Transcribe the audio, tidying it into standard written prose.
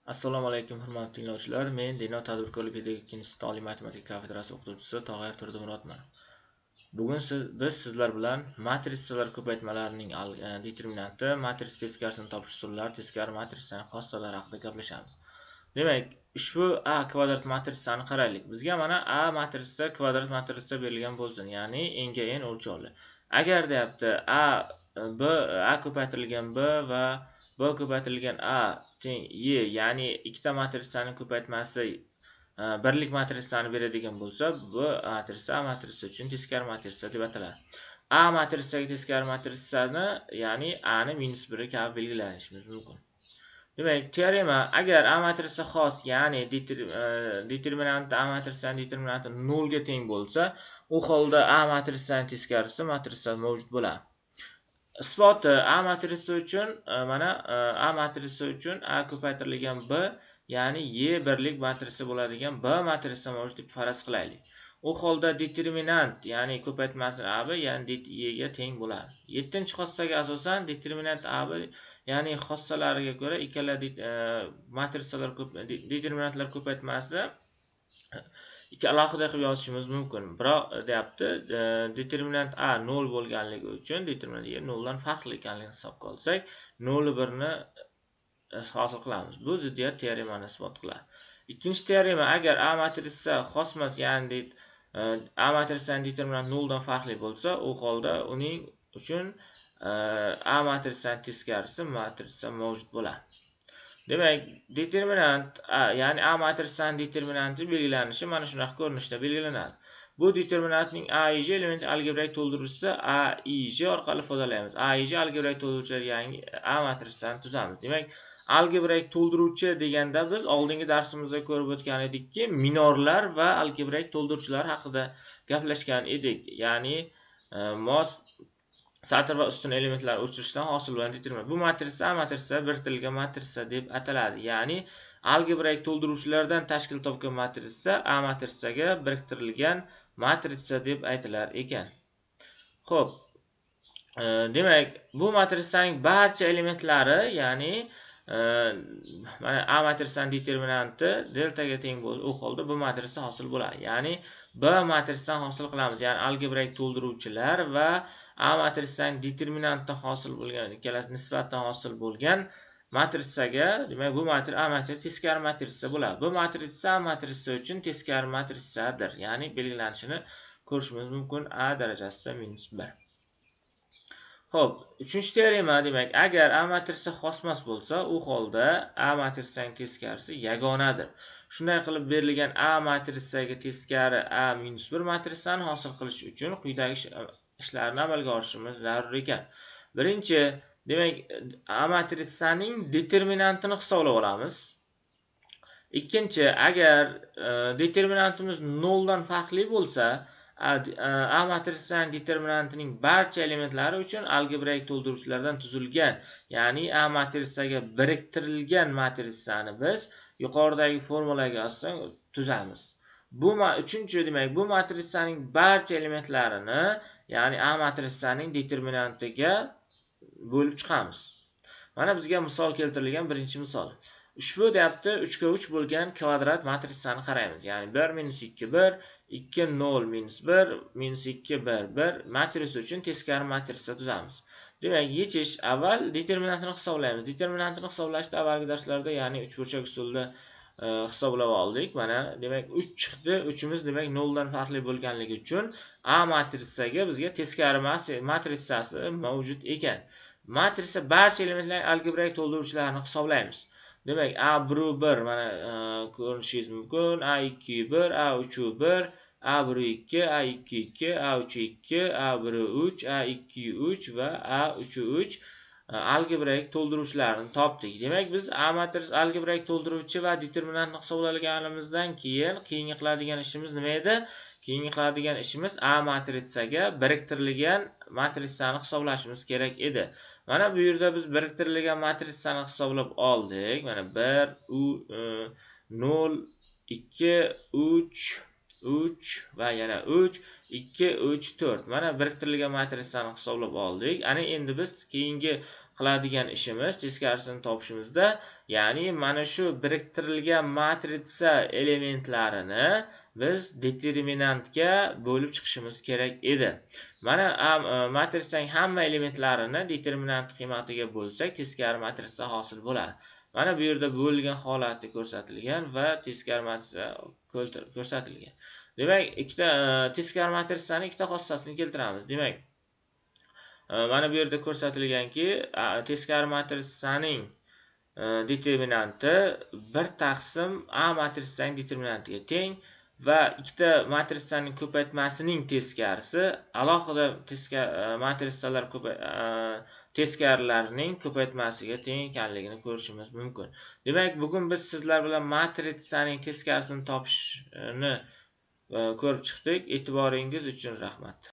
Assalomu alaykum hurmatli tinglovchilar. Men Dino tadbirkorlik pedagogik instituti oliy matematika kafedrasi o'qituvchisi Tog'ayev Turdimurodman. Bugun biz sizlar bilan matrisalar ko'paytmalarining determinanti, matrisa teskarisini topish usullari, teskari matrisaning xossalari haqida gaplashamiz. Demak, ushbu A kvadrat matrisani qaraylik. Bizga mana A matrisa kvadrat matrisa berilgan bo'lsin, ya'ni enga n o'lchovli. Agar deyapti A ko'paytirilgan B va B ko'paytirilgan A teng Y, ya'ni ikkita matrisaning ko'paytmasi birlik matrisani beradigan bo'lsa, bu matrisa A matrisa uchun teskari matrisa deb ataladi. A matrisaga teskari matrisani, ya'ni A ni -1 kabi belgilanishimiz mumkin. Demak, teorema: agar A matrisa xos, ya'ni determinanti A matrisaning determinanti 0 ga teng bo'lsa, u holda A matrisaning teskarisi matrisa mavjud bo'ladi. Isboti: A matrisa uchun mana A matrisa uchun A ko'paytirilgan B, ya'ni Y birlik matrisa bo'ladigan B matrisa mavjud deb faraz qilaylik. U holda determinant, ya'ni ko'paytmasi AB, ya'ni Y ga teng bo'ladi. 7-xossaga asosan determinant AB, ya'ni xossalariga ko'ra ikkala matrisalar determinantlar ko'paytmasi ikki alohida qilib yozishimiz mumkin. Biroq deyapti, determinant A 0 bo'lganligi uchun determinant Y 0 dan farqli ekanligini hisobga olsak, 0 1 ni hosil qilamiz. Bu ziddiyat teoremani isbot qiladi. Ikkinchi teorema: agar A matrisa xosmas, ya'ni A matrisaning determinanti 0 dan farqli bo'lsa, u holda uning uchun A matrisaning teskarisi matrisa mavjud bo'ladi. Demak, determinant ya'ni A matrisaning determinanti belgilanishi mana shunaqa ko'rinishda belgilanadi. Bu determinantning AIJ element algebroik to'ldiruvchisi AIJ orqali ifodalaymiz. AIJ algebroik to'ldiruvchilar, ya'ni A matrisasini tuzamiz. Demak, algebroik to'ldiruvchi deganda biz oldingi darsimizda ko'rib o'tgan edikki, minorlar va algebroik to'ldiruvchilar haqida gaplashgan edik. Ya'ni mos satr va ustun elementlar o'chirishdan hosil bo'lgan determinant. Bu matrisa A matrisa biriktirilgan matrisa deb ataladi. Ya'ni algebroik to'ldiruvchilardan tashkil topgan matrisa A matrisaga biriktirilgan matrisa deb aytilar ekan. Xo'p, demak, bu matrisaning barcha elementlari, ya'ni mana A matrisaning determinanti deltaga teng bo'lsa, u holda bu matrisa hosil bo'ladi. Ya'ni B matrisasini hosil qilamiz. Ya'ni algebroik to'ldiruvchilar va A matrisaning determinantidan hosil bo'lgan, ikkalasi nisbatan hosil bo'lgan matrisaga, demak bu matrisa A matrisa teskari matrisa bo'ladi. Bu matrisa A matrisa uchun teskari matrisadir. Ya'ni belgilanishini ko'rishimiz mumkin: A darajasida -1. Xo'p, uchinchi teorema: demak, agar A matrisa xosmas bo'lsa, u holda A matrisaning teskarisi yagonadir. Shunday qilib, berilgan A matrisaga teskari A-1 matrisani hosil qilish uchun quyidagi ishlarni amalga oshirishimiz zarur ekan. Birinchi, demak, A matrisaning determinantini hisoblab olamiz. Ikkinchi, agar determinantimiz 0 dan farqli bo'lsa, A matrisaning determinantining barcha elementlari uchun algebroik to'ldiruvchilardan tuzilgan, ya'ni A matrisaga biriktirilgan matrisani biz yuqoridagi formulaga asosan tuzamiz. Bu uchinchi, demak, bu matrisaning barcha elementlarini, ya'ni A matrisaning determinantiga bo'lib chiqamiz. Mana bizga misol keltirilgan birinchi misol. Ushbu deyapti 3 ga 3 bo'lgan kvadrat matrisani qaraymiz. Ya'ni 1 -2 1, 2 0 -1, -2 1 1 matrisa uchun teskari matrisa tuzamiz. Demak, yechish: avval determinantini hisoblaymiz. Determinantini hisoblashda avvalgi darslarda, ya'ni 3 burchak usulida hisoblab oldik. Mana, demak 3 chiqdi. 3imiz demak 0 dan farqli bo'lganligi uchun A matrisaga bizga teskari matrisasi mavjud ekan. Matrisa barcha elementlarning algebroik to'ldiruvchilarini hisoblaymiz. Demak, A1 mana ko'rishingiz mumkin: A2 1, A3 1, A1 2, A2 2, A3 2, A1 3, A2 3 va A3 3 algebroik to'ldiruvchilarini topdik. Demak, biz A matrisa algebroik to'ldiruvchi va determinantni hisoblaganimizdan keyin keyingi qiladigan ishimiz nima edi? Keyingi qiladigan ishimiz A matrisaga biriktirilgan matrisani hisoblashimiz kerak edi. Mana bu yerda biz biriktirilgan matrisani hisoblab oldik. Mana 1 0 2 3 3 va yana 3 2 3 4. Mana biriktirilgan matrisani hisoblab oldik. Ana endi biz keyingi qiladigan ishimiz teskarisini topishimizda, ya'ni mana shu biriktirilgan matritsa elementlarini biz determinantga bo'lib chiqishimiz kerak edi. Mana matritsaning hamma elementlarini determinant qiymatiga bo'lsak, teskari matritsa hosil bo'ladi. Mana bu yerda bo'lgan holati ko'rsatilgan va teskari matritsa ko'rsatilgan. Demak, ikkita teskari matritsaning ikkita xossasini keltiramiz. Demak, mana bu yerda ko'rsatilganki, teskari matritsaning determinanti 1 taqsim A matritsaning determinantiga teng va ikkita matritsaning ko'paytmasining teskarisi alohida matritsalar teskarilarining ko'paytmasiga teng ekanligini ko'rishimiz mumkin. Demak, bugun biz sizlar bilan matritsaning teskarisini topishni ko'rib chiqdik. E'tiboringiz uchun rahmat.